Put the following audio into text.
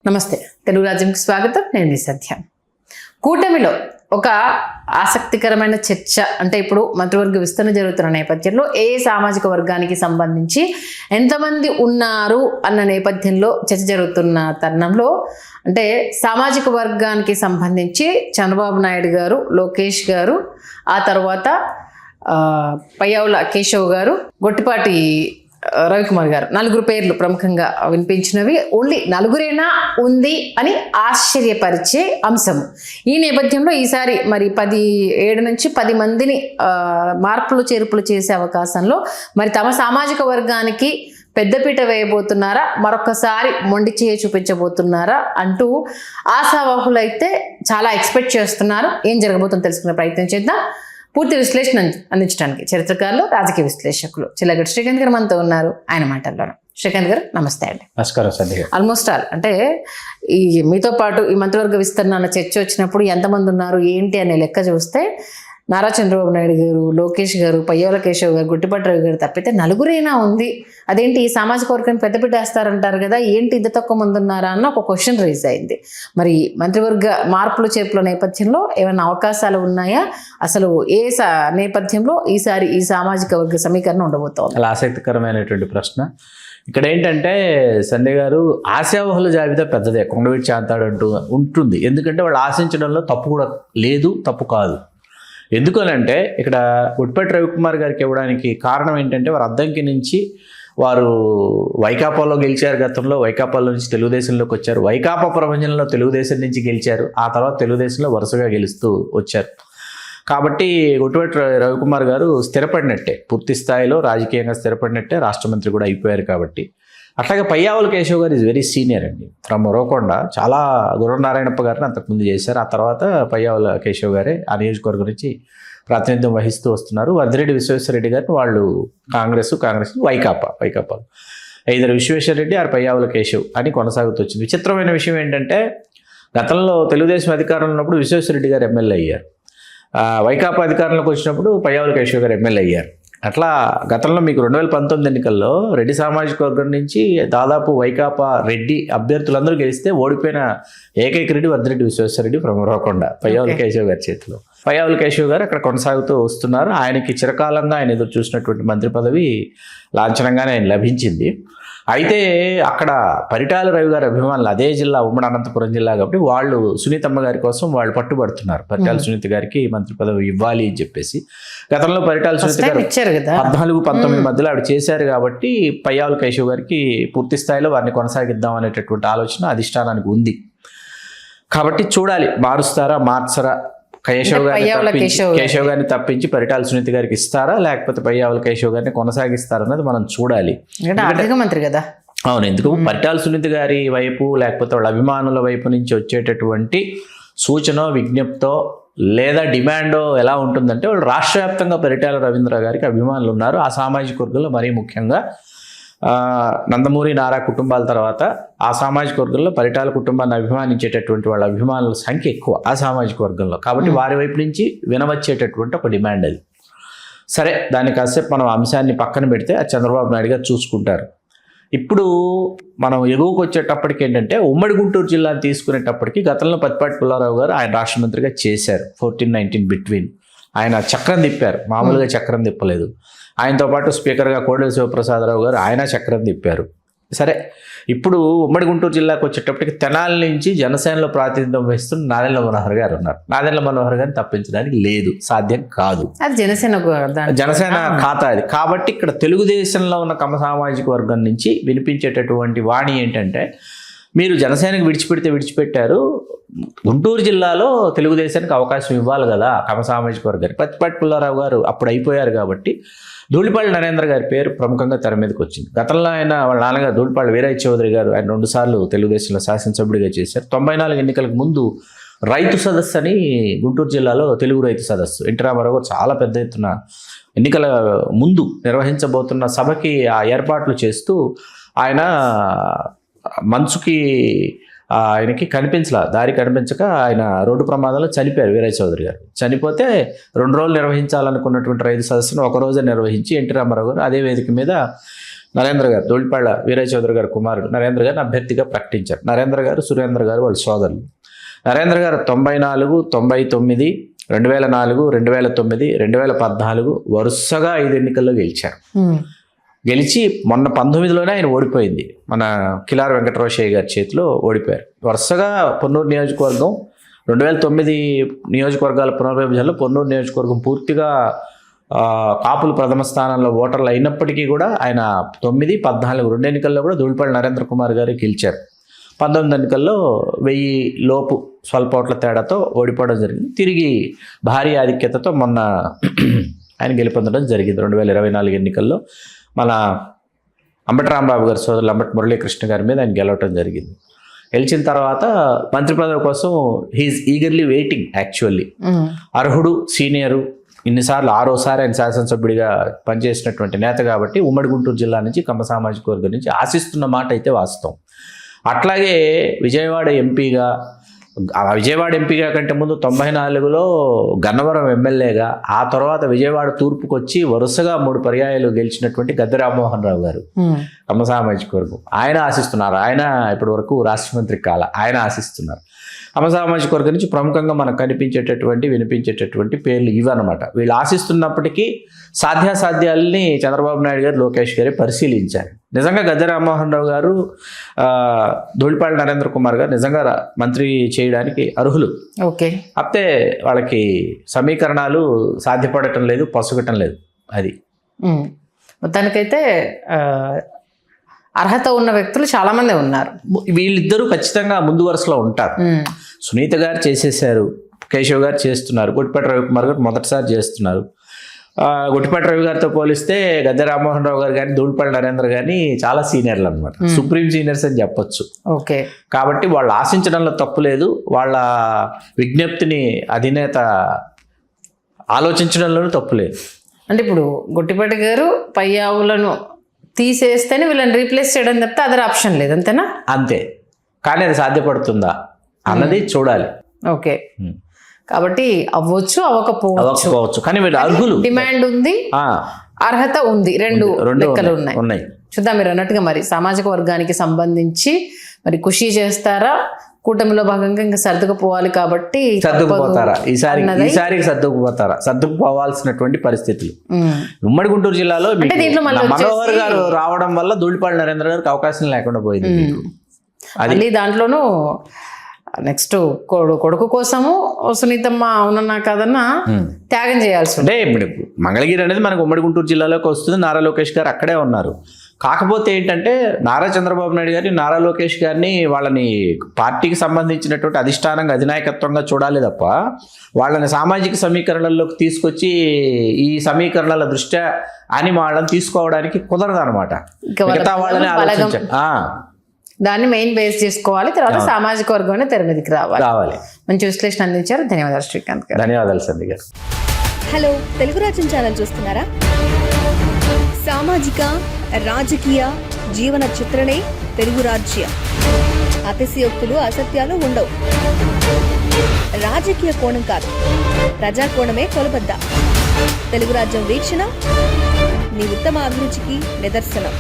నమస్తే, తెలుగు రాజ్యంకి స్వాగతం. నేను మీ సత్య. కూటమిలో ఒక ఆసక్తికరమైన చర్చ అంటే ఇప్పుడు మంత్రివర్గ విస్తరణ జరుగుతున్న నేపథ్యంలో ఏ సామాజిక వర్గానికి సంబంధించి ఎంతమంది ఉన్నారు అన్న నేపథ్యంలో చర్చ జరుగుతున్న తరుణంలో అంటే సామాజిక వర్గానికి సంబంధించి చంద్రబాబు నాయుడు గారు, లోకేష్ గారు, ఆ తర్వాత పయ్యావుల కేశవ్ గారు, గొట్టిపాటి రవికుమార్ గారు, నలుగురు పేర్లు ప్రముఖంగా వినిపించినవి. ఓన్లీ నలుగురేనా ఉంది అని ఆశ్చర్యపరిచే అంశం. ఈ నేపథ్యంలో ఈసారి మరి 7 నుంచి 10 మందిని మార్పులు చేర్పులు చేసే అవకాశంలో మరి తమ సామాజిక వర్గానికి పెద్దపీట వేయబోతున్నారా, మరొకసారి మొండి చేయి చూపించబోతున్నారా అంటూ ఆశావాహులైతే చాలా ఎక్స్పెక్ట్ చేస్తున్నారు. ఏం జరగబోతుందో తెలుసుకునే ప్రయత్నం చేద్దాం. పూర్తి విశ్లేషణ అందించడానికి చరిత్రకారులు, రాజకీయ విశ్లేషకులు చిల్లగడ్డ శ్రీకాంత్ గారు మనతో ఉన్నారు. ఆయన మాటల్లోనే. శ్రీకాంత్ గారు నమస్తే అండి. నమస్కారం సంధ్య. ఆల్మోస్ట్ ఆల్ అంటే ఈ మీతో పాటు ఈ మంత్రివర్గ విస్తరణ అన్న చర్చ వచ్చినప్పుడు ఎంతమంది ఉన్నారు ఏంటి అనే లెక్క చూస్తే నారా చంద్రబాబు నాయుడు గారు, లోకేష్ గారు, పయ్యావుల కేశవ్ గారు, గొట్టిపాటి రవి గారు తప్పితే నలుగురైనా ఉంది. అదేంటి ఈ సామాజిక వర్గాన్ని పెద్దపీట వేస్తారంటారు కదా, ఏంటి ఇంత తక్కువ మంది ఉన్నారా అన్న ఒక క్వశ్చన్ రైజ్ అయింది. మరి మంత్రివర్గ మార్పులు చేర్పుల నేపథ్యంలో ఏమైనా అవకాశాలు ఉన్నాయా? అసలు ఏ నేపథ్యంలో ఈసారి ఈ సామాజిక వర్గ సమీకరణ ఉండబోతోంది? చాలా ఆసక్తికరమైనటువంటి ప్రశ్న. ఇక్కడ ఏంటంటే సంధ్య గారు, ఆశావహుల జాబితా పెద్దదే, కొండవీటి చాంతాడంటూ ఉంటుంది. ఎందుకంటే వాళ్ళు ఆశించడంలో తప్పు కూడా లేదు, తప్పు కాదు. ఎందుకనంటే ఇక్కడ గొట్టిపాటి రవికుమార్ గారికి ఇవ్వడానికి కారణం ఏంటంటే వారు అద్దంకి నుంచి వారు వైకాపాలో గెలిచారు. గతంలో వైకాపాలో నుంచి తెలుగుదేశంలోకి వచ్చారు. వైకాపా ప్రపంచంలో తెలుగుదేశం నుంచి గెలిచారు. ఆ తర్వాత తెలుగుదేశంలో వరుసగా గెలుస్తూ వచ్చారు. కాబట్టి గొట్టిపాటి రవికుమార్ గారు స్థిరపడినట్టే, పూర్తి స్థాయిలో రాజకీయంగా స్థిరపడినట్టే, రాష్ట్ర మంత్రి కూడా అయిపోయారు. కాబట్టి అట్లాగే పయ్యావుల కేశవ్ గారు ఈజ్ వెరీ సీనియర్ అండి, ఫ్రమ్ ఉరవకొండ. చాలా గుర్రనారాయణప్ప గారిని అంతకుముందు చేశారు. ఆ తర్వాత పయ్యావుల కేశవ్ గారే ఆ నియోజకవర్గం నుంచి ప్రాతినిధ్యం వహిస్తూ వస్తున్నారు. వద్దిరెడ్డి విశ్వేశ్వరరెడ్డి గారిని వాళ్ళు కాంగ్రెస్ వైకాపా ఇద్దరు విశ్వేశ్వరరెడ్డి ఆరు పయ్యావుల కేశవ్ అని కొనసాగుతూ వచ్చింది. విచిత్రమైన విషయం ఏంటంటే గతంలో తెలుగుదేశం అధికారంలో ఉన్నప్పుడు విశ్వేశ్వరరెడ్డి గారు ఎమ్మెల్యే అయ్యారు. వైకాపా అధికారంలోకి వచ్చినప్పుడు పయ్యావుల కేశవ్ గారు ఎమ్మెల్యే అయ్యారు. అట్లా గతంలో మీకు 2019 ఎన్నికల్లో రెడ్డి సామాజిక వర్గం నుంచి దాదాపు వైకాపా రెడ్డి అభ్యర్థులందరూ గెలిస్తే ఓడిపోయిన ఏకైక రెడ్డి వద్దిరెడ్డి విశ్వేశ్వరరెడ్డి ప్రమరవకొండ, పయ్యావుల కేశవ్ గారి చేతిలో. పయ్యావుల కేశవ్ గారు అక్కడ కొనసాగుతూ వస్తున్నారు. ఆయనకి చిరకాలంగా ఆయన ఎదురు చూసినటువంటి మంత్రి పదవి లాంఛనంగానే ఆయన లభించింది. అయితే అక్కడ పరిటాల రవి గారి అభిమానులు, అదే జిల్లా, ఉమ్మడి అనంతపురం జిల్లా కాబట్టి వాళ్ళు సునీతమ్మ గారి కోసం వాళ్ళు పట్టుబడుతున్నారు. పరిటాల సునీత గారికి మంత్రి పదవి ఇవ్వాలి అని చెప్పేసి. గతంలో పరిటాల సునీత గారు 14-19 మధ్యలో ఆవిడ చేశారు. కాబట్టి పయ్యావుల కేశవ్ గారికి పూర్తి స్థాయిలో వారిని కొనసాగిద్దాం అనేటటువంటి ఆలోచన అధిష్టానానికి ఉంది. కాబట్టి చూడాలి, మారుస్తారా మార్చరా, కేశవ్ గారిని తప్పించి పరిటాల సునీత గారికి ఇస్తారా, లేకపోతే పయ్యావుల కేశవ్ గారిని కొనసాగిస్తారన్నది మనం చూడాలి. ఆర్థిక మంత్రి కదా. అవును, ఎందుకు పరిటాల సునీత గారి వైపు లేకపోతే వాళ్ళ అభిమానుల వైపు నుంచి వచ్చేటటువంటి సూచన, విజ్ఞప్తో లేదా డిమాండో ఎలా ఉంటుందంటే, వాళ్ళు రాష్ట్ర వ్యాప్తంగా పరిటాల రవీంద్ర గారికి అభిమానులు ఉన్నారు. ఆ సామాజిక వర్గంలో మరీ ముఖ్యంగా నందమూరి, నారా కుటుంబాల తర్వాత ఆ సామాజిక వర్గంలో పరిటాల కుటుంబాన్ని అభిమానించేటటువంటి వాళ్ళ అభిమానుల సంఖ్య ఎక్కువ ఆ సామాజిక వర్గంలో. కాబట్టి వారి వైపు నుంచి వినవచ్చేటటువంటి ఒక డిమాండ్ అది. సరే, దాన్ని కాసేపు మనం అంశాన్ని పక్కన పెడితే అది చంద్రబాబు నాయుడు గారు చూసుకుంటారు. ఇప్పుడు మనం ఎగువకు వచ్చేటప్పటికి ఏంటంటే, ఉమ్మడి గుంటూరు జిల్లాను తీసుకునేటప్పటికి గతంలో పత్తిపాటి పుల్లారావు గారు ఆయన రాష్ట్ర మంత్రిగా చేశారు. 14-19 బిట్వీన్ ఆయన చక్రం తిప్పారు, మామూలుగా చక్రం తిప్పలేదు. ఆయనతో పాటు స్పీకర్గా కోడెల శివప్రసాదరావు గారు ఆయన చక్రం తిప్పారు. సరే, ఇప్పుడు ఉమ్మడి గుంటూరు జిల్లాకు వచ్చేటప్పటికి తెనాలి నుంచి జనసేనలో ప్రాతినిధ్యం వహిస్తున్న నాదెండ్ల మనోహర్ గారు ఉన్నారు. నాదెండ్ల మనోహర్ గారిని తప్పించడానికి లేదు, సాధ్యం కాదు. జనసేన ఖాతా అది. కాబట్టి ఇక్కడ తెలుగుదేశంలో ఉన్న కమ సామాజిక వర్గం నుంచి వినిపించేటటువంటి వాణి ఏంటంటే, మీరు జనసేనకు విడిచిపెట్టారు, గుంటూరు జిల్లాలో తెలుగుదేశానికి అవకాశం ఇవ్వాలి కదా కమ సామాజిక వర్గానికి. పత్తిపాటి పుల్లారావు గారు అప్పుడు అయిపోయారు కాబట్టి ధూళిపాళి నరేంద్ర గారి పేరు ప్రముఖంగా తెర మీదకి వచ్చింది. గతంలో ఆయన వాళ్ళ నాన్నగారు ధూళిపాళి వీరయ్య చౌదరి గారు, ఆయన 2 సార్లు తెలుగుదేశంలో శాసనసభ్యుడిగా చేశారు. 94 ఎన్నికలకు ముందు రైతు సదస్సు అని గుంటూరు జిల్లాలో తెలుగు రైతు సదస్సు, ఎన్టీ రామారావు గారు చాలా పెద్ద ఎత్తున ఎన్నికల ముందు నిర్వహించబోతున్న సభకి ఆ ఏర్పాట్లు చేస్తూ ఆయన మంచుకి ఆయనకి దారి కనిపించక ఆయన రోడ్డు ప్రమాదంలో చనిపోయారు. వీరయ్య చౌదరి గారు చనిపోతే 2 రోజులు నిర్వహించాలనుకున్నటువంటి రైతు సదస్సును 1 రోజే నిర్వహించి ఎన్టీ రామారావు గారు అదే వేదిక మీద నరేంద్ర గారు, ధూళిపాళ్ల వీరయ్య చౌదరి గారు కుమారుడు నరేంద్ర గారిని అభ్యర్థిగా ప్రకటించారు. నరేంద్ర గారు, సురేంద్ర గారు వాళ్ళ సోదరులు. నరేంద్ర గారు 94, 99, 2004, 2009, 2014 వరుసగా 5 ఎన్నికల్లో గెలిచారు. గెలిచి మొన్న 19లోనే ఆయన ఓడిపోయింది. మన కిలార్ వెంకటరామయ్య గారి చేతిలో ఓడిపోయారు. వరుసగా పొన్నూరు నియోజకవర్గం 2009 నియోజకవర్గాల పునర్విభజనలో పొన్నూరు నియోజకవర్గం పూర్తిగా కాపులు ప్రథమ స్థానంలో ఓటర్లు అయినప్పటికీ కూడా ఆయన 9, 14 2 ఎన్నికల్లో కూడా ధూళిపాళ్ల నరేంద్ర కుమార్ గారు గెలిచారు. 19 ఎన్నికల్లో 1000 లోపు స్వల్ప ఓట్ల తేడాతో ఓడిపోవడం జరిగింది. తిరిగి భారీ ఆధిక్యతతో మొన్న ఆయన గెలుపొందడం జరిగింది. 2024 ఎన్నికల్లో మన అంబటి రాంబాబు గారి సోదరులు అంబటి మురళీకృష్ణ గారి మీద ఆయన గెలవటం జరిగింది. గెలిచిన తర్వాత మంత్రి పదవి కోసం హీఈస్ ఈగర్లీ వెయిటింగ్. యాక్చువల్లీ అర్హుడు, సీనియరు, ఇన్నిసార్లు 6వసారి ఆయన శాసనసభ్యుడిగా పనిచేసినటువంటి నేత కాబట్టి ఉమ్మడి గుంటూరు జిల్లా నుంచి కమ్మ సామాజిక వర్గం నుంచి ఆశిస్తున్న మాట అయితే వాస్తవం. అట్లాగే విజయవాడ ఎంపీగా కంటే ముందు 94లో గన్నవరం ఎమ్మెల్యేగా, ఆ తర్వాత విజయవాడ తూర్పుకు వచ్చి వరుసగా 3 పర్యాయాలు గెలిచినటువంటి గద్దె రామ్మోహన్ రావు గారు కమ్మ సామాజిక వర్గం ఆయన ఆశిస్తున్నారు. ఆయన ఇప్పటి వరకు రాష్ట్ర మంత్రి కాల, ఆయన ఆశిస్తున్నారు. కమ్మ సామాజిక వర్గం నుంచి ప్రముఖంగా మనకు కనిపించేటటువంటి వినిపించేటటువంటి పేర్లు ఇవన్నమాట. వీళ్ళు ఆశిస్తున్నప్పటికీ సాధ్యాసాధ్యాలని చంద్రబాబు నాయుడు గారు, లోకేష్ గారు పరిశీలించారు. నిజంగా గద్దె రామ్మోహన్ రావు గారు, ధూళిపాళ్ల నరేంద్ర కుమార్ గారు నిజంగా మంత్రి చేయడానికి అర్హులు. ఓకే, అయితే వాళ్ళకి సమీకరణాలు సాధ్యపడటం లేదు, పొసగటం లేదు. అది మొత్తానికైతే అర్హత ఉన్న వ్యక్తులు చాలా మంది ఉన్నారు. వీళ్ళిద్దరూ ఖచ్చితంగా ముందు వరుసలో ఉంటారు. సునీత గారు చేసేసారు, కేశవ్ గారు చేస్తున్నారు, గుట్టిపాటి రవికుమార్ గారు మొదటిసారి చేస్తున్నారు. గుట్టిపాటి రవి గారితో పోలిస్తే గద్దె రామ్మోహన్ రావు గారు కానీ, ధూళిపాళ్ల నరేంద్ర కానీ చాలా సీనియర్లు అనమాట, సుప్రీం సీనియర్స్ అని చెప్పొచ్చు. ఓకే, కాబట్టి వాళ్ళు ఆశించడంలో తప్పు లేదు, వాళ్ళ విజ్ఞప్తిని అధినేత ఆలోచించడంలోనూ తప్పు లేదు. అంటే ఇప్పుడు గుట్టిపాటి గారు పై ఆవులను తీసేస్తేనే వీళ్ళని రీప్లేస్ చేయడం తప్పితే అదర్ ఆప్షన్ లేదు, అంతేనా? అంతే. కానీ అది సాధ్యపడుతుందా అన్నది చూడాలి. ఓకే, కాబట్టి అవ్వచ్చు, అవ్వకపోవచ్చు, కానీ వీళ్ళు అర్హులు. డిమాండ్ ఉంది, అర్హత ఉంది, రెండు లెక్కలు ఉన్నాయి. చూద్దాం. మీరు అన్నట్టుగా మరి సామాజిక వర్గానికి సంబంధించి మరి కృషి చేస్తారా, కూటమిలో భాగంగా ఇంకా సర్దుకుపోవాలి కాబట్టి సర్దుకుపోతారా, ఈసారికి సర్దుకుపోవాల్సినటువంటి పరిస్థితులు. ఉమ్మడి గుంటూరు జిల్లాలో మనోహర్ గారు రావడం వల్ల ధూళిపాళ్ల నరేంద్ర గారికి అవకాశం లేకుండా పోయింది. అది దాంట్లోనూ నెక్స్ట్ కొడుకు కోసము సునీతమ్మ అవునన్నా కాదన్నా త్యాగం చేయాల్సి అంటే ఇప్పుడు మంగళగిరి అనేది మనకు ఉమ్మడి గుంటూరు జిల్లాలోకి వస్తుంది. నారా లోకేష్ గారు అక్కడే ఉన్నారు. కాకపోతే ఏంటంటే నారా చంద్రబాబు నాయుడు గారిని, నారా లోకేష్ గారిని వాళ్ళని పార్టీకి సంబంధించినటువంటి అధిష్టానంగా, అధినాయకత్వంగా చూడాలి తప్ప వాళ్ళని సామాజిక సమీకరణల్లోకి తీసుకొచ్చి ఈ సమీకరణల దృష్ట్యా అని వాళ్ళని తీసుకోవడానికి కుదరదు అనమాట. మిగతా వాళ్ళని ఆలోచించాలి, దాన్ని మెయిన్ బేస్ చేసుకోవాలి. తర్వాత సామాజిక వర్గం తెర మీదకి రావాలి. మంచి విశ్లేషణ అందించారు. ధన్యవాదాలు శ్రీకాంత్ గారు. ధన్యవాదాలు సంధ్య గారు. హలో, తెలుగు రాజ్యం ఛానల్ చూస్తున్నారా? సామాజిక, రాజకీయ, జీవన చిత్రణే తెలుగు రాజ్యం. అతిశయోక్తులు, అసత్యాలు ఉండవు. రాజకీయ కోణం కాదు, ప్రజా కోణమే కొలబద్ద. తెలుగు రాజ్యం వీక్షణ నీ ఉత్తమ అభిరుచికి నిదర్శనం.